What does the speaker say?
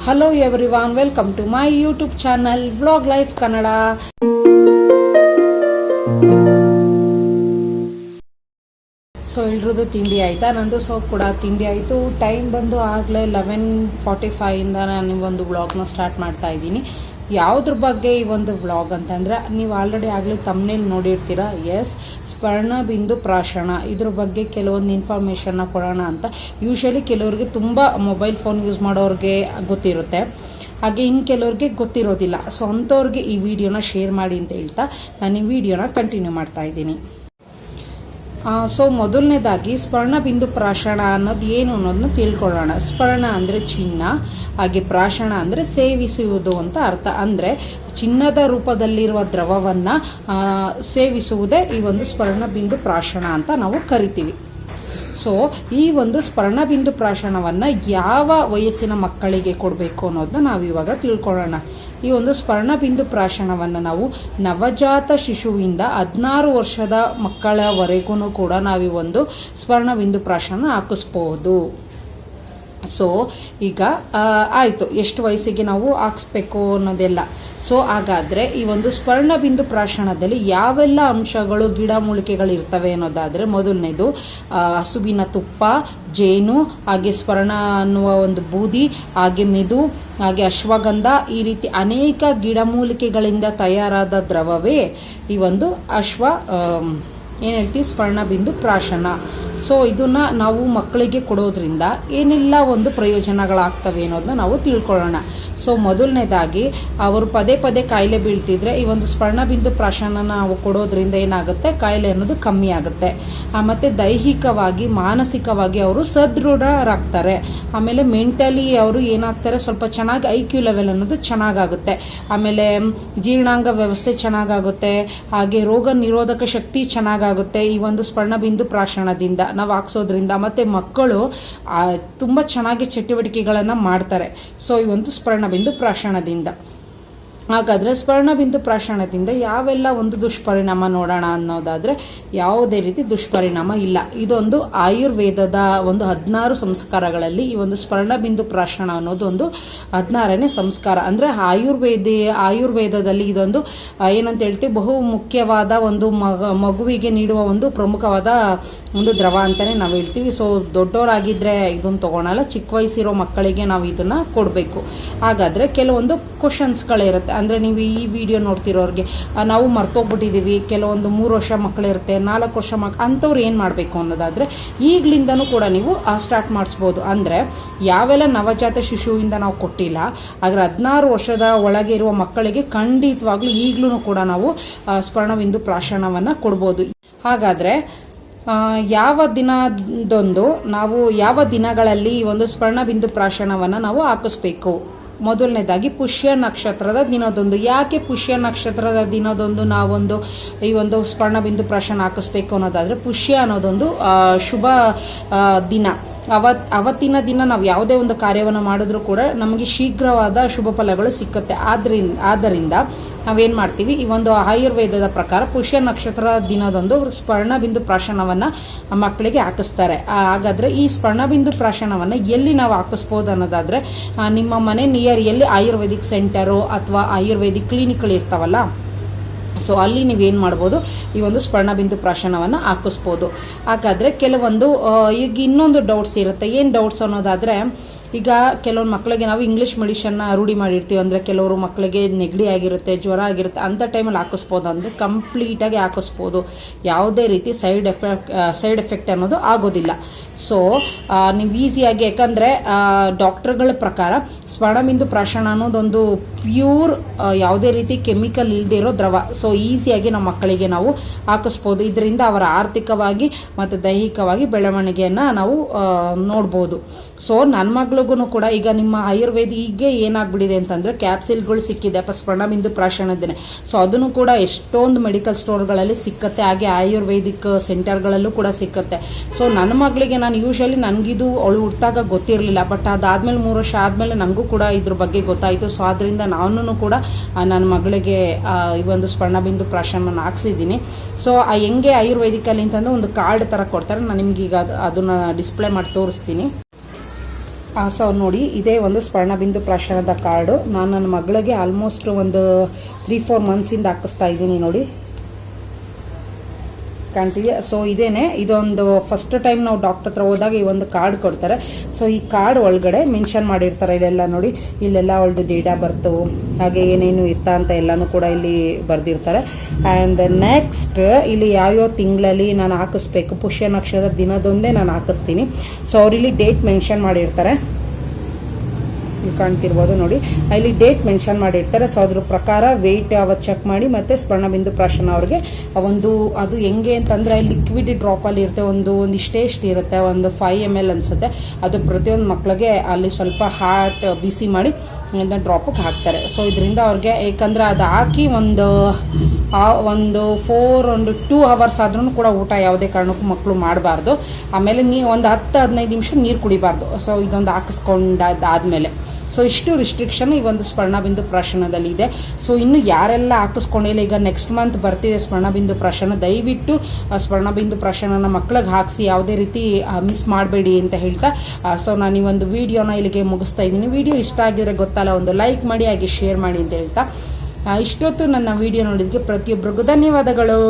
Hello everyone, welcome to my YouTube channel vlog life Kannada. So ಎಲ್ರದ್ದು ತಿಂಡಿ ಆಯಿತಾ? ನಂದು ಕೂಡ ತಿಂಡಿ ಆಯಿತು. ಟೈಮ್ ಬಂದು ಆಗಲೇ 11:45 ನಾನು ಒಂದು ವ್ಲಾಗ್ನ ಸ್ಟಾರ್ಟ್ ಮಾಡ್ತಾ ಇದ್ದೀನಿ. ಯಾವುದ್ರ ಬಗ್ಗೆ ಈ ಒಂದು ವ್ಲಾಗ್ ಅಂತಂದರೆ, ನೀವು ಆಲ್ರೆಡಿ ಆಗಲೇ ತಮ್ಮನೇಲಿ ನೋಡಿರ್ತೀರ. ಎಸ್, ಸ್ವರ್ಣಬಿಂದು ಪ್ರಾಶನ, ಇದ್ರ ಬಗ್ಗೆ ಕೆಲವೊಂದು ಇನ್ಫಾರ್ಮೇಷನ್ನ ಕೊಡೋಣ ಅಂತ. ಯೂಶ್ವಲಿ ಕೆಲವ್ರಿಗೆ ತುಂಬ ಮೊಬೈಲ್ ಫೋನ್ ಯೂಸ್ ಮಾಡೋರಿಗೆ ಗೊತ್ತಿರುತ್ತೆ, ಹಾಗೆ ಇನ್ನು ಕೆಲವ್ರಿಗೆ ಗೊತ್ತಿರೋದಿಲ್ಲ. ಸೊ ಅಂಥವ್ರಿಗೆ ಈ ವಿಡಿಯೋನ ಶೇರ್ ಮಾಡಿ ಅಂತ ಹೇಳ್ತಾ ನಾನು ಈ ವಿಡಿಯೋನ ಕಂಟಿನ್ಯೂ ಮಾಡ್ತಾ ಇದ್ದೀನಿ. ಸೊ ಮೊದಲನೇದಾಗಿ ಸ್ವರ್ಣಬಿಂದು ಪ್ರಾಶನ ಅನ್ನೋದು ಏನು ಅನ್ನೋದನ್ನ ತಿಳ್ಕೊಳ್ಳೋಣ. ಸ್ವರ್ಣ ಅಂದರೆ ಚಿನ್ನ, ಹಾಗೆ ಪ್ರಾಶನ ಅಂದರೆ ಸೇವಿಸುವುದು ಅಂತ ಅರ್ಥ. ಅಂದರೆ ಚಿನ್ನದ ರೂಪದಲ್ಲಿರುವ ದ್ರವವನ್ನು ಸೇವಿಸುವುದೇ ಈ ಒಂದು ಸ್ವರ್ಣಬಿಂದು ಪ್ರಾಶನ ಅಂತ ನಾವು ಕರಿತೀವಿ. ಸೊ ಈ ಒಂದು ಸ್ವರ್ಣಬಿಂದು ಪ್ರಾಶನವನ್ನು ಯಾವ ವಯಸ್ಸಿನ ಮಕ್ಕಳಿಗೆ ಕೊಡಬೇಕು ಅನ್ನೋದನ್ನ ನಾವು ಇವಾಗ ತಿಳ್ಕೊಳ್ಳೋಣ. ಈ ಒಂದು ಸ್ವರ್ಣಬಿಂದು ಪ್ರಾಶನವನ್ನು ನಾವು ನವಜಾತ ಶಿಶುವಿಂದ 16 ವರ್ಷದ ಮಕ್ಕಳವರೆಗೂ ಕೂಡ ನಾವು ಈ ಒಂದು ಸ್ವರ್ಣಬಿಂದು ಪ್ರಾಶನ ಹಾಕಿಸ್ಬೋದು. ಸೊ ಈಗ ಆಯಿತು, ಎಷ್ಟು ವಯಸ್ಸಿಗೆ ನಾವು ಹಾಕ್ಸ್ಬೇಕು ಅನ್ನೋದೆಲ್ಲ. ಸೊ ಹಾಗಾದರೆ ಈ ಒಂದು ಸ್ವರ್ಣಬಿಂದು ಪ್ರಾಶನದಲ್ಲಿ ಯಾವೆಲ್ಲ ಅಂಶಗಳು, ಗಿಡಮೂಲಿಕೆಗಳು ಇರ್ತವೆ ಅನ್ನೋದಾದರೆ, ಮೊದಲನೇದು ಹಸುವಿನ ತುಪ್ಪ, ಜೇನು, ಹಾಗೆ ಸ್ವರ್ಣ ಅನ್ನುವ ಒಂದು ಬೂದಿ, ಹಾಗೆ ಮೆದು, ಹಾಗೆ ಅಶ್ವಗಂಧ, ಈ ರೀತಿ ಅನೇಕ ಗಿಡಮೂಲಿಕೆಗಳಿಂದ ತಯಾರಾದ ದ್ರವವೇ ಈ ಒಂದು ಏನು ಹೇಳ್ತೀವಿ, ಸ್ವರ್ಣಬಿಂದು ಪ್ರಾಶನ. ಸೊ ಇದನ್ನು ನಾವು ಮಕ್ಕಳಿಗೆ ಕೊಡೋದ್ರಿಂದ ಏನೆಲ್ಲ ಒಂದು ಪ್ರಯೋಜನಗಳಾಗ್ತವೆ ಅನ್ನೋದನ್ನ ನಾವು ತಿಳ್ಕೊಳ್ಳೋಣ. ಸೊ ಮೊದಲನೇದಾಗಿ ಅವರು ಪದೇ ಪದೇ ಕಾಯಿಲೆ ಬೀಳ್ತಿದ್ರೆ ಈ ಒಂದು ಸ್ವರ್ಣಬಿಂದು ಪ್ರಾಶನ ನಾವು ಕೊಡೋದ್ರಿಂದ ಏನಾಗುತ್ತೆ, ಕಾಯಿಲೆ ಅನ್ನೋದು ಕಮ್ಮಿ ಆಗುತ್ತೆ. ಮತ್ತು ದೈಹಿಕವಾಗಿ ಮಾನಸಿಕವಾಗಿ ಅವರು ಸದೃಢರಾಗ್ತಾರೆ. ಆಮೇಲೆ ಮೆಂಟಲಿ ಅವರು ಏನಾಗ್ತಾರೆ, ಸ್ವಲ್ಪ ಚೆನ್ನಾಗಿ IQ ಲೆವೆಲ್ ಅನ್ನೋದು ಚೆನ್ನಾಗಾಗುತ್ತೆ. ಆಮೇಲೆ ಜೀರ್ಣಾಂಗ ವ್ಯವಸ್ಥೆ ಚೆನ್ನಾಗಾಗುತ್ತೆ, ಹಾಗೆ ರೋಗ ನಿರೋಧಕ ಶಕ್ತಿ ಚೆನ್ನಾಗಾಗುತ್ತೆ ಈ ಒಂದು ಸ್ವರ್ಣಬಿಂದು ಪ್ರಾಶನದಿಂದ ನಾವು ಹಾಕ್ಸೋದ್ರಿಂದ. ಮತ್ತು ಮಕ್ಕಳು ತುಂಬ ಚೆನ್ನಾಗಿ ಚಟುವಟಿಕೆಗಳನ್ನು ಮಾಡ್ತಾರೆ. ಸೊ ಈ ಒಂದು ಸ್ವರ್ಣಬಿಂದು ಪ್ರಾಶನದಿಂದ. ಹಾಗಾದರೆ ಸ್ವರ್ಣಬಿಂದು ಪ್ರಾಶನದಿಂದ ಯಾವೆಲ್ಲ ಒಂದು ದುಷ್ಪರಿಣಾಮ ನೋಡೋಣ ಅನ್ನೋದಾದರೆ, ಯಾವುದೇ ರೀತಿ ದುಷ್ಪರಿಣಾಮ ಇಲ್ಲ. ಇದೊಂದು ಆಯುರ್ವೇದದ ಒಂದು 16 ಸಂಸ್ಕಾರಗಳಲ್ಲಿ ಈ ಒಂದು ಸ್ವರ್ಣಬಿಂದು ಪ್ರಾಶನ ಅನ್ನೋದು ಒಂದು 16ನೇ ಸಂಸ್ಕಾರ. ಅಂದರೆ ಆಯುರ್ವೇದದಲ್ಲಿ ಇದೊಂದು ಏನಂತ ಹೇಳ್ತೀವಿ, ಬಹು ಮುಖ್ಯವಾದ ಒಂದು ಮಗುವಿಗೆ ನೀಡುವ ಒಂದು ಪ್ರಮುಖವಾದ ಒಂದು ದ್ರವ ಅಂತಲೇ ನಾವು ಹೇಳ್ತೀವಿ. ಸೊ ದೊಡ್ಡವರಾಗಿದ್ದರೆ ಇದನ್ನು ತೊಗೊಳಲ್ಲ, ಚಿಕ್ಕ ವಯಸ್ಸಿರೋ ಮಕ್ಕಳಿಗೆ ನಾವು ಇದನ್ನು ಕೊಡಬೇಕು. ಹಾಗಾದರೆ ಕೆಲವೊಂದು ಕ್ವಶನ್ಸ್ಗಳಿರುತ್ತೆ. ಅಂದರೆ ನೀವು ಈ ವಿಡಿಯೋ ನೋಡ್ತಿರೋರಿಗೆ ನಾವು ಮರ್ತೋಗ್ಬಿಟ್ಟಿದ್ದೀವಿ, ಕೆಲವೊಂದು 3 ವರ್ಷ ಮಕ್ಕಳಿರುತ್ತೆ, 4 ವರ್ಷ ಅಂಥವ್ರು ಏನು ಮಾಡಬೇಕು ಅನ್ನೋದಾದರೆ, ಈಗಲಿಂದನೂ ಕೂಡ ನೀವು ಸ್ಟಾರ್ಟ್ ಮಾಡಿಸ್ಬೋದು. ಅಂದರೆ ಯಾವೆಲ್ಲ ನವಜಾತ ಶಿಶುವಿಂದ ನಾವು ಕೊಟ್ಟಿಲ್ಲ, ಆದರೆ 16 ವರ್ಷದ ಒಳಗೆ ಇರುವ ಮಕ್ಕಳಿಗೆ ಖಂಡಿತವಾಗ್ಲೂ ಈಗಲೂ ಕೂಡ ನಾವು ಸ್ವರ್ಣಬಿಂದು ಪ್ರಾಶನವನ್ನು ಕೊಡ್ಬೋದು. ಹಾಗಾದರೆ ಯಾವ ದಿನಗಳಲ್ಲಿ ಈ ಒಂದು ಸ್ವರ್ಣಬಿಂದು ಪ್ರಾಶನವನ್ನು ನಾವು ಹಾಕಿಸ್ಬೇಕು? ಮೊದಲನೇದಾಗಿ ಪುಷ್ಯ ನಕ್ಷತ್ರದ ದಿನದಂದು. ಯಾಕೆ ಪುಷ್ಯ ನಕ್ಷತ್ರದ ದಿನದಂದು ನಾವೊಂದು ಈ ಒಂದು ಸ್ವರ್ಣಬಿಂದು ಪ್ರಾಶನ ಹಾಕಿಸ್ಬೇಕು ಅನ್ನೋದಾದರೆ, ಪುಷ್ಯ ಅನ್ನೋದೊಂದು ಶುಭ ದಿನ. ಅವತ್ತಿನ ದಿನ ನಾವು ಯಾವುದೇ ಒಂದು ಕಾರ್ಯವನ್ನು ಮಾಡಿದ್ರೂ ಕೂಡ ನಮಗೆ ಶೀಘ್ರವಾದ ಶುಭ ಫಲಗಳು ಸಿಕ್ಕುತ್ತೆ. ಆದ್ದರಿಂದ ನಾವೇನು ಮಾಡ್ತೀವಿ, ಈ ಒಂದು ಆಯುರ್ವೇದದ ಪ್ರಕಾರ ಪುಷ್ಯ ನಕ್ಷತ್ರ ದಿನದಂದು ಸ್ವರ್ಣಬಿಂದು ಪ್ರಾಶನವನ್ನು ಮಕ್ಕಳಿಗೆ ಹಾಕಿಸ್ತಾರೆ. ಹಾಗಾದರೆ ಈ ಸ್ವರ್ಣಬಿಂದು ಪ್ರಾಶನವನ್ನು ಎಲ್ಲಿ ನಾವು ಹಾಕಿಸ್ಬೋದು ಅನ್ನೋದಾದರೆ, ನಿಮ್ಮ ಮನೆ ನಿಯರ್ ಎಲ್ಲಿ ಆಯುರ್ವೇದಿಕ್ ಸೆಂಟರು ಅಥವಾ ಆಯುರ್ವೇದಿಕ್ ಕ್ಲಿನಿಕ್ಗಳು ಇರ್ತಾವಲ್ಲ, ಸೊ ಅಲ್ಲಿ ನೀವೇನು ಮಾಡ್ಬೋದು, ಈ ಒಂದು ಸ್ವರ್ಣಬಿಂದು ಪ್ರಾಶನವನ್ನು ಹಾಕಿಸ್ಬೋದು. ಹಾಗಾದರೆ ಕೆಲವೊಂದು ಈಗ ಇನ್ನೊಂದು ಡೌಟ್ಸ್ ಇರುತ್ತೆ. ಏನು ಡೌಟ್ಸ್ ಅನ್ನೋದಾದರೆ, ಈಗ ಕೆಲವೊಂದು ಮಕ್ಕಳಿಗೆ ನಾವು ಇಂಗ್ಲೀಷ್ ಮೆಡಿಷನ್ನ ರೂಢಿ ಮಾಡಿರ್ತೀವಿ. ಅಂದರೆ ಕೆಲವರು ಮಕ್ಕಳಿಗೆ ನೆಗಡಿ ಆಗಿರುತ್ತೆ, ಜ್ವರ ಆಗಿರುತ್ತೆ, ಅಂಥ ಟೈಮಲ್ಲಿ ಹಾಕಿಸ್ಬೋದು. ಅಂದರೆ ಕಂಪ್ಲೀಟಾಗಿ ಹಾಕಿಸ್ಬೋದು, ಯಾವುದೇ ರೀತಿ ಸೈಡ್ ಎಫೆಕ್ಟ್ ಅನ್ನೋದು ಆಗೋದಿಲ್ಲ. ಸೊ ನೀವು ಈಸಿಯಾಗಿ, ಯಾಕಂದರೆ ಡಾಕ್ಟರ್ಗಳ ಪ್ರಕಾರ ಸ್ವರ್ಣಬಿಂದು ಪ್ರಾಶನ ಅನ್ನೋದೊಂದು ಪ್ಯೂರ್, ಯಾವುದೇ ರೀತಿ ಕೆಮಿಕಲ್ ಇಲ್ಲದೆ ಇರೋ ದ್ರವ. ಸೊ ಈಸಿಯಾಗಿ ನಮ್ಮ ಮಕ್ಕಳಿಗೆ ನಾವು ಹಾಕಿಸ್ಬೋದು. ಇದರಿಂದ ಅವರ ಆರ್ಥಿಕವಾಗಿ ಮತ್ತು ದೈಹಿಕವಾಗಿ ಬೆಳವಣಿಗೆಯನ್ನು ನಾವು ನೋಡ್ಬೋದು. ಸೊ ನನ್ನ ಮಗಳಿಗೂ ಕೂಡ ಈಗ ನಿಮ್ಮ ಆಯುರ್ವೇದಿಗೆ ಏನಾಗ್ಬಿಟ್ಟಿದೆ ಅಂತಂದರೆ, ಕ್ಯಾಪ್ಸಿಲ್ಗಳು ಸಿಕ್ಕಿದೆ ಸ್ವರ್ಣಬಿಂದು ಪ್ರಾಶನದಿನ. ಸೊ ಅದನ್ನು ಕೂಡ ಎಷ್ಟೊಂದು ಮೆಡಿಕಲ್ ಸ್ಟೋರ್ಗಳಲ್ಲಿ ಸಿಕ್ಕತ್ತೆ, ಹಾಗೆ ಆಯುರ್ವೇದಿಕ್ ಸೆಂಟರ್ಗಳಲ್ಲೂ ಕೂಡ ಸಿಕ್ಕತ್ತೆ. ಸೊ ನನ್ನ ಮಗಳಿಗೆ ನಾನು ಯೂಶಲಿ ನನಗಿದು ಅವಳು ಹುಟ್ಟಾಗ ಗೊತ್ತಿರಲಿಲ್ಲ, ಬಟ್ ಅದಾದಮೇಲೆ 3 ವರ್ಷ ಆದಮೇಲೆ ನನಗೂ ಕೂಡ ಇದ್ರ ಬಗ್ಗೆ ಗೊತ್ತಾಯಿತು. ಸೊ ಆದ್ದರಿಂದ ನಾನು ಕೂಡ ನನ್ನ ಮಗಳಿಗೆ ಈ ಒಂದು ಸ್ವರ್ಣಬಿಂದು ಪ್ರಾಶನ ಹಾಕ್ಸಿದ್ದೀನಿ. ಸೊ ಹೆಂಗೆ ಆಯುರ್ವೇದಿಕಲ್ಲಿ ಅಂತಂದರೆ ಒಂದು ಕಾರ್ಡ್ ಥರ ಕೊಡ್ತಾರೆ. ನಾನು ನಿಮ್ಗೆ ಈಗ ಅದನ್ನು ಡಿಸ್ಪ್ಲೇ ಮಾಡಿ ತೋರಿಸ್ತೀನಿ. ಸೊ ನೋಡಿ, ಇದೇ ಒಂದು ಸ್ವರ್ಣಬಿಂದು ಪ್ರಾಶನದ ಕಾರ್ಡು. ನಾನು ನನ್ನ ಮಗಳಿಗೆ ಆಲ್ಮೋಸ್ಟ್ ಒಂದು 3-4 ಮಂತ್ಸಿಂದ ಹಾಕಿಸ್ತಾ ಇದ್ದೀನಿ ನೋಡಿ, ಕಾಣ್ತಿದೆ. ಸೊ ಇದೇನೆ, ಇದೊಂದು ಫಸ್ಟ್ ಟೈಮ್ ನಾವು ಡಾಕ್ಟರ್ ಹತ್ರ ಹೋದಾಗ ಈ ಒಂದು ಕಾರ್ಡ್ ಕೊಡ್ತಾರೆ. ಸೊ ಈ ಕಾರ್ಡ್ ಒಳಗಡೆ ಮೆನ್ಷನ್ ಮಾಡಿರ್ತಾರೆ, ಇಲ್ಲೆಲ್ಲ ನೋಡಿ, ಇಲ್ಲೆಲ್ಲ ಅವಳದು ಡೇಟ್ ಆಫ್ ಬರ್ತು ಹಾಗೆ ಏನೇನು ಇತ್ತ ಅಂತ ಎಲ್ಲಾನು ಕೂಡ ಇಲ್ಲಿ ಬರ್ದಿರ್ತಾರೆ. ಆ್ಯಂಡ್ ನೆಕ್ಸ್ಟ್ ಇಲ್ಲಿ ಯಾವ್ಯಾವ ತಿಂಗಳಲ್ಲಿ ನಾನು ಹಾಕಿಸ್ಬೇಕು, ಪುಷ್ಯ ನಕ್ಷತ್ರದ ದಿನದೊಂದೇ ನಾನು ಹಾಕಿಸ್ತೀನಿ. ಸೊ ಅವ್ರಿಲ್ಲಿ ಡೇಟ್ ಮೆನ್ಷನ್ ಮಾಡಿರ್ತಾರೆ, ಕಾಣ್ತಿರ್ಬೋದು ನೋಡಿ, ಅಲ್ಲಿ ಡೇಟ್ ಮೆನ್ಷನ್ ಮಾಡಿರ್ತಾರೆ. ಸೊ ಅದ್ರ ಪ್ರಕಾರ ವೆಯ್ಟ್ ಅವತ್ತು ಚೆಕ್ ಮಾಡಿ ಮತ್ತೆ ಸ್ವರ್ಣಬಿಂದು ಪ್ರಾಶನ ಅವ್ರಿಗೆ ಒಂದು ಅದು ಹೆಂಗೆ ಅಂತಂದ್ರೆ ಲಿಕ್ವಿಡ್ ಡ್ರಾಪಲ್ಲಿ ಇರುತ್ತೆ, ಒಂದು ಇಷ್ಟೇಷ್ಟು ಇರುತ್ತೆ, ಒಂದು 5 ml ಅನ್ಸುತ್ತೆ. ಅದು ಪ್ರತಿಯೊಂದು ಮಕ್ಕಳಿಗೆ ಅಲ್ಲಿ ಸ್ವಲ್ಪ ಹಾಟ್ ಬಿಸಿ ಮಾಡಿ ಡ್ರಾಪಿಗೆ ಹಾಕ್ತಾರೆ. ಸೊ ಇದರಿಂದ ಅವ್ರಿಗೆ, ಏಕೆಂದ್ರೆ ಅದು ಹಾಕಿ ಒಂದು 2 ಅವರ್ಸ್ ಆದ್ರೂ ಕೂಡ ಊಟ ಯಾವುದೇ ಕಾರಣಕ್ಕೂ ಮಕ್ಕಳು ಮಾಡಬಾರ್ದು. ಆಮೇಲೆ ಒಂದು 10-15 ನಿಮಿಷ ನೀರು ಕುಡಿಬಾರ್ದು. ಸೊ ಇದೊಂದು ಹಾಕಿಸ್ಕೊಂಡಾದ್ಮೇಲೆ ಸೊ ಇಷ್ಟು ರಿಸ್ಟ್ರಿಕ್ಷನ್ ಈ ಒಂದು ಸ್ವರ್ಣಬಿಂದು ಪ್ರಾಶನದಲ್ಲಿ ಇದೆ. ಸೊ ಇನ್ನು ಯಾರೆಲ್ಲ ಹಾಕಿಸ್ಕೊಂಡಿಲ್ಲ, ಈಗ ನೆಕ್ಸ್ಟ್ ಮಂತ್ ಬರ್ತಿದೆ ಸ್ವರ್ಣಬಿಂದು ಪ್ರಾಶನ, ದಯವಿಟ್ಟು ಸ್ವರ್ಣಬಿಂದು ಪ್ರಾಶನನ ಮಕ್ಳಿಗೆ ಹಾಕಿಸಿ, ಯಾವುದೇ ರೀತಿ ಮಿಸ್ ಮಾಡಬೇಡಿ ಅಂತ ಹೇಳ್ತಾ ಸೊ ನಾನು ಈ ಒಂದು ವಿಡಿಯೋನ ಇಲ್ಲಿಗೆ ಮುಗಿಸ್ತಾ ಇದ್ದೀನಿ. ವಿಡಿಯೋ ಇಷ್ಟ ಆಗಿದ್ರೆ ಗೊತ್ತಲ್ಲ, ಒಂದು ಲೈಕ್ ಮಾಡಿ ಹಾಗೆ ಶೇರ್ ಮಾಡಿ ಅಂತ ಹೇಳ್ತಾ ಇಷ್ಟೊತ್ತು ನನ್ನ ವಿಡಿಯೋ ನೋಡಿದ್ದಕ್ಕೆ ಪ್ರತಿಯೊಬ್ಬರಿಗೂ ಧನ್ಯವಾದಗಳು.